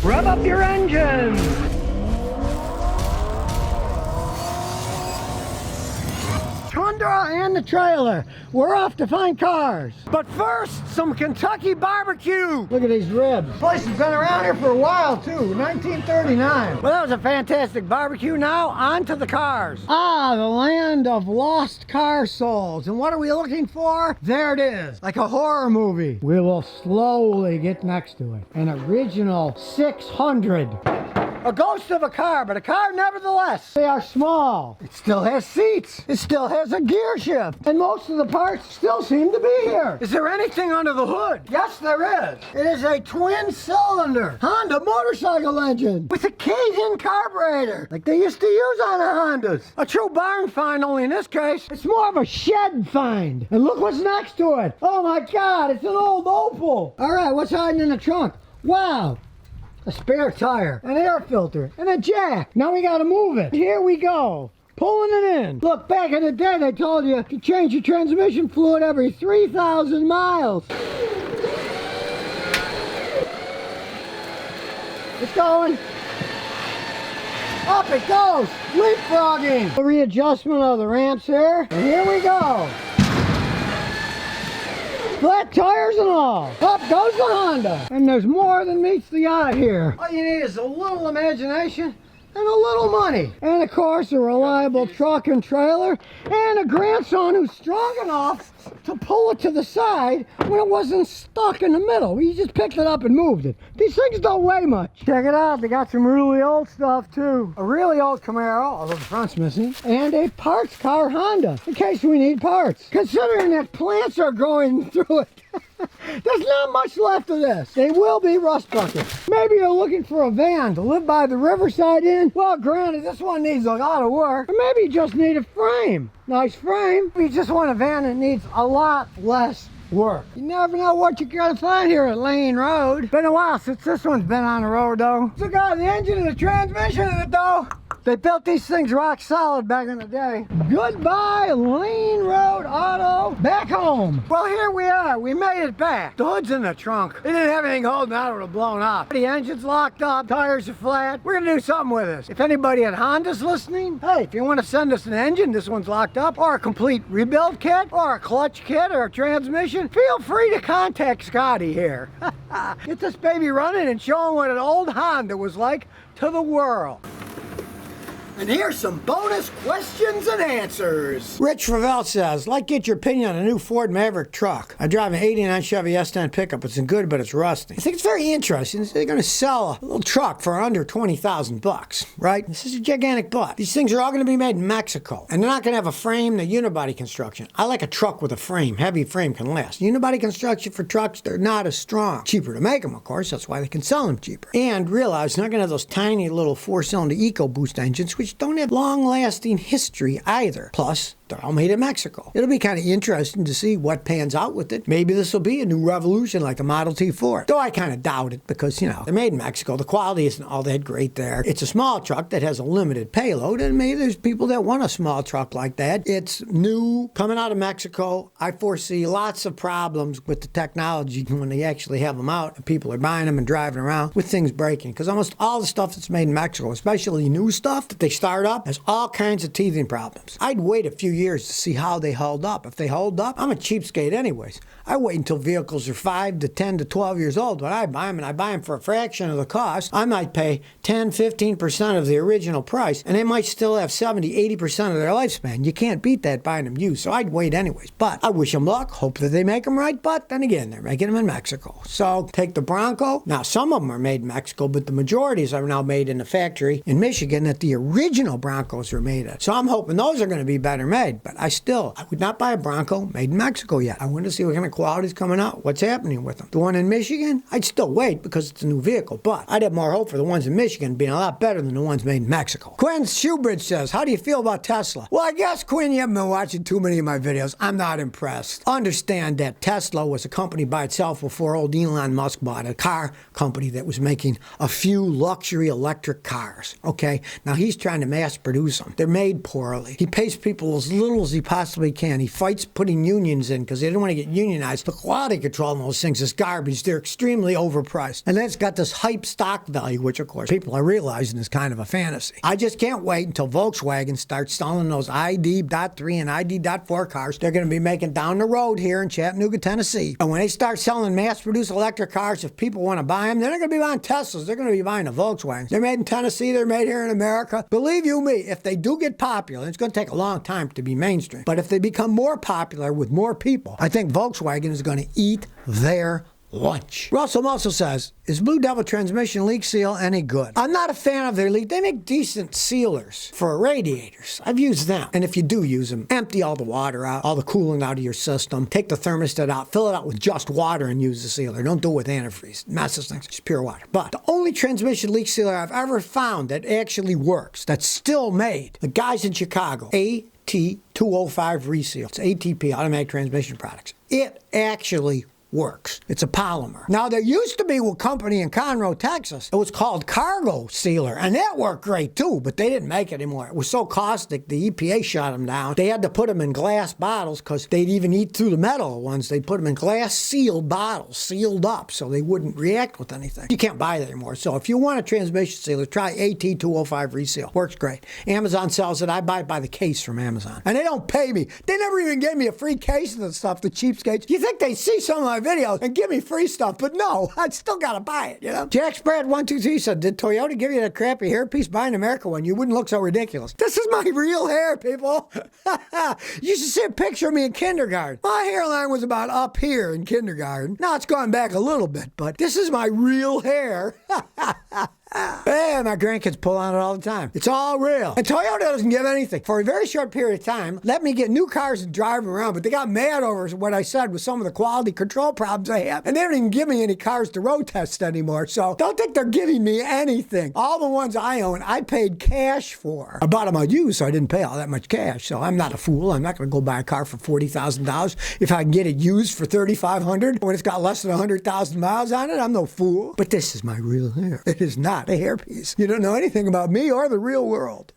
Rev up your engines! Tundra and the trailer. We're off to find cars. But first, some Kentucky barbecue. Look at these ribs. This place has been around here for a while too, 1939. Well, that was a fantastic barbecue. Now, on to the cars. Ah, the land of lost car souls. And what are we looking for? There it is, like a horror movie. We will slowly get next to it. An original 600. A ghost of a car, but a car nevertheless. They are small. It still has seats. It still has a gear shift. And most of the parts still seem to be here. Is there anything under the hood? Yes, there is. It is a twin-cylinder Honda motorcycle engine with a cage-in carburetor, like they used to use on the Hondas. A true barn find, only in this case, it's more of a shed find. And look what's next to it. Oh my God, it's an old Opel. All right, what's hiding in the trunk? Wow. A spare tire, an air filter, and a jack. Now we gotta move it. Here we go. Pulling it in. Look, back in the day they told you to change your transmission fluid every 3,000 miles. It's going. Up it goes. Leapfrogging. A readjustment of the ramps here. And here we go. Flat tires and all. Up goes the Honda. And there's more than meets the eye here. All you need is a little imagination and a little money. And of course, a reliable truck and trailer and a grandson who's strong enough to pull it to the side when it wasn't stuck in the middle. He just picked it up and moved it. These things don't weigh much. Check it out. They got some really old stuff too. A really old Camaro, although the front's missing, and a parts car Honda in case we need parts. Considering that plants are growing through it, there's not much left of this. They will be rust buckets. Maybe you're looking for a van to live by the Riverside Inn. Well, granted, this one needs a lot of work. Or maybe you just need a frame. Nice frame. You just want a van that needs a lot less work. You never know what you're gonna find here at Lane Road. Been a while since this one's been on the road though. Still got the engine and the transmission in it though. They built these things rock solid back in the day. Goodbye, Lane Road Auto. Back home. Well, here we are. We made it back. The hood's in the trunk. It didn't have anything holding out, it would have blown up. The engine's locked up. Tires are flat. We're gonna do something with this. If anybody at Honda's listening, hey, if you want to send us an engine, this one's locked up, or a complete rebuild kit, or a clutch kit, or a transmission, feel free to contact Scotty here. Get this baby running and show him what an old Honda was like to the world. And here's some bonus questions and answers. Rich Ravel says, like get your opinion on a new Ford Maverick truck. I drive an 89 Chevy S10 pickup. It's good, but it's rusty. I think it's very interesting. They're going to sell a little truck for under 20,000 bucks, right? This is a gigantic butt. These things are all going to be made in Mexico. And they're not going to have a frame, the unibody construction. I like a truck with a frame. Heavy frame can last. Unibody construction for trucks, they're not as strong. Cheaper to make them, of course. That's why they can sell them cheaper. And realize they're not going to have those tiny little 4-cylinder EcoBoost engines, which don't have long-lasting history either. Plus, they're all made in Mexico. It'll be kind of interesting to see what pans out with it. Maybe this will be a new revolution like the Model T Ford. Though I kind of doubt it because, you know, they're made in Mexico. The quality isn't all that great there. It's a small truck that has a limited payload, and maybe there's people that want a small truck like that. It's new, coming out of Mexico. I foresee lots of problems with the technology when they actually have them out and people are buying them and driving around with things breaking. Because almost all the stuff that's made in Mexico, especially new stuff that they start up, has all kinds of teething problems. I'd wait a few years to see how they hold up. If they hold up, I'm a cheapskate anyways. I wait until vehicles are 5 to 10 to 12 years old when I buy them, and I buy them for a fraction of the cost. I might pay 10, 15% of the original price, and they might still have 70, 80% of their lifespan. You can't beat that buying them used, so I'd wait anyways. But I wish them luck, hope that they make them right, but then again, they're making them in Mexico. So take the Bronco. Now, some of them are made in Mexico, but the majorities are now made in the factory in Michigan that the original Broncos were made at. So I'm hoping those are going to be better made, but I would not buy a Bronco made in Mexico yet. I want to see what kind of quality's coming out, what's happening with them. The one in Michigan, I'd still wait because it's a new vehicle, but I'd have more hope for the ones in Michigan being a lot better than the ones made in Mexico. Quinn Shoebridge says, how do you feel about Tesla? Well, I guess, Quinn, you haven't been watching too many of my videos. I'm not impressed. Understand that Tesla was a company by itself before old Elon Musk bought a car company that was making a few luxury electric cars, okay? Now, he's trying trying to mass produce them. They're made poorly. He pays people as little as he possibly can. He fights putting unions in because they don't want to get unionized. The quality control on those things is garbage. They're extremely overpriced. And then it's got this hype stock value, which of course people are realizing is kind of a fantasy. I just can't wait until Volkswagen starts selling those ID.3 and ID.4 cars they're going to be making down the road here in Chattanooga, Tennessee. And when they start selling mass-produced electric cars, if people want to buy them, they're not going to be buying Teslas. They're going to be buying the Volkswagens. They're made in Tennessee. They're made here in America. Believe you me, if they do get popular, it's going to take a long time to be mainstream. But if they become more popular with more people, I think Volkswagen is going to eat their lunch. Russell also says, is Blue Devil transmission leak seal any good? I'm not a fan of their leak. They make decent sealers for radiators. I've used them. And if you do use them, empty all the water out, all the coolant out of your system, take the thermostat out, fill it out with just water and use the sealer. Don't do it with antifreeze. Messes things. It's pure water. But the only transmission leak sealer I've ever found that actually works, that's still made, the guys in Chicago, AT205 Reseal. It's ATP, Automatic Transmission Products. It actually works. It's a polymer. Now, there used to be a company in Conroe, Texas. It was called Cargo Sealer, and that worked great too, but they didn't make it anymore. It was so caustic, the EPA shut them down. They had to put them in glass bottles because they'd even eat through the metal ones. They'd put them in glass sealed bottles, sealed up, so they wouldn't react with anything. You can't buy that anymore. So if you want a transmission sealer, try AT205 Reseal. Works great. Amazon sells it. I buy it by the case from Amazon. And they don't pay me. They never even gave me a free case of the stuff, the cheapskates. You think they see some of my videos and give me free stuff, but no, I still gotta buy it, you know? Jack Spread 123 said, did Toyota give you that crappy hairpiece? Buy an American one. You wouldn't look so ridiculous. This is my real hair, people. You should see a picture of me in kindergarten. My hairline was about up here in kindergarten. Now it's gone back a little bit, but this is my real hair. Hey, my grandkids pull on it all the time. It's all real. And Toyota doesn't give anything. For a very short period of time, let me get new cars and drive them around, but they got mad over what I said with some of the quality control problems I have. And they don't even give me any cars to road test anymore, so don't think they're giving me anything. All the ones I own, I paid cash for. I bought them on used, so I didn't pay all that much cash. So I'm not a fool. I'm not going to go buy a car for $40,000 if I can get it used for $3,500 when it's got less than 100,000 miles on it. I'm no fool. But this is my real hair. It is not a hairpiece. You don't know anything about me or the real world.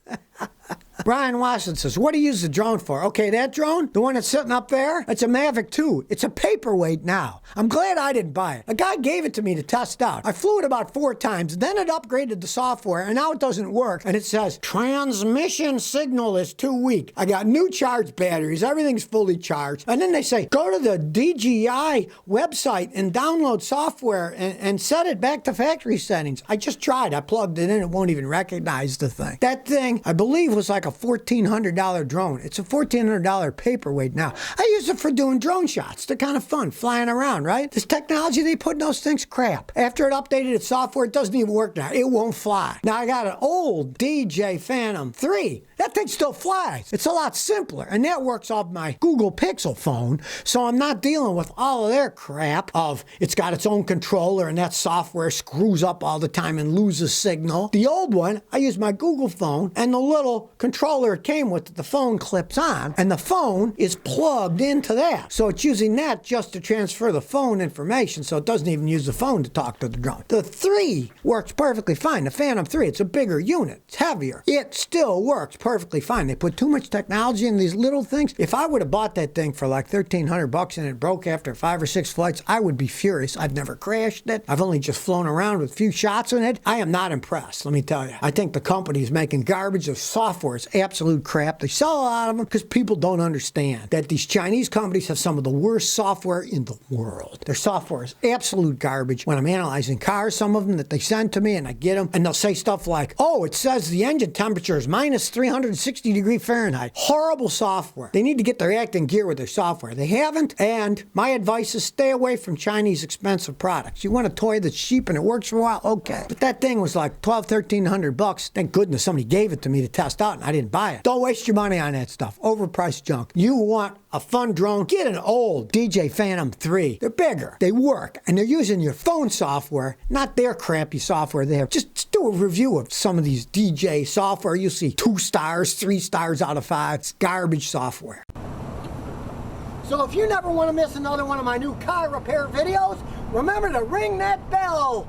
Brian Watson says, what do you use the drone for? Okay, that drone, the one that's sitting up there, it's a Maverick 2. It's a paperweight now. I'm glad I didn't buy it. A guy gave it to me to test out. I flew it about 4 times, then it upgraded the software, and now it doesn't work. And it says, transmission signal is too weak. I got new charged batteries. Everything's fully charged. And then they say, go to the DJI website and download software and set it back to factory settings. I just tried. I plugged it in. It won't even recognize the thing. That thing, I believe, was like a $1,400 drone. It's a $1,400 paperweight now. I use it for doing drone shots. They're kind of fun, flying around, right? This technology they put in those things, crap. After it updated its software, it doesn't even work now. It won't fly. Now I got an old DJ Phantom 3. That thing still flies. It's a lot simpler, and that works off my Google Pixel phone, so I'm not dealing with all of their crap of it's got its own controller and that software screws up all the time and loses signal. The old one, I use my Google phone, and the little controller it came with, the phone clips on, and the phone is plugged into that. So it's using that just to transfer the phone information, so it doesn't even use the phone to talk to the drone. The 3 works perfectly fine. The Phantom 3, it's a bigger unit. It's heavier. It still works perfectly fine. They put too much technology in these little things. If I would have bought that thing for like $1,300 and it broke after 5 or 6 flights, I would be furious. I've never crashed it. I've only just flown around with a few shots in it. I am not impressed, let me tell you. I think the company is making garbage. The software is absolute crap. They sell a lot of them because people don't understand that these Chinese companies have some of the worst software in the world. Their software is absolute garbage. When I'm analyzing cars, some of them that they send to me and I get them, and they'll say stuff like, oh, it says the engine temperature is minus 360 degrees Fahrenheit. Horrible software. They need to get their act in gear with their software. They haven't, and my advice is stay away from Chinese expensive products. You want a toy that's cheap and it works for a while? Okay. But that thing was like $1,200-$1,300. Thank goodness somebody gave it to me to test out and I didn't buy it. Don't waste your money on that stuff. Overpriced junk. You want a fun drone? Get an old DJ Phantom 3. They're bigger. They work. And they're using your phone software, not their crappy software they have. Just do a review of some of these DJ software. You'll see 2 stars, 3 stars out of 5. It's garbage software. So if you never want to miss another one of my new car repair videos, remember to ring that bell.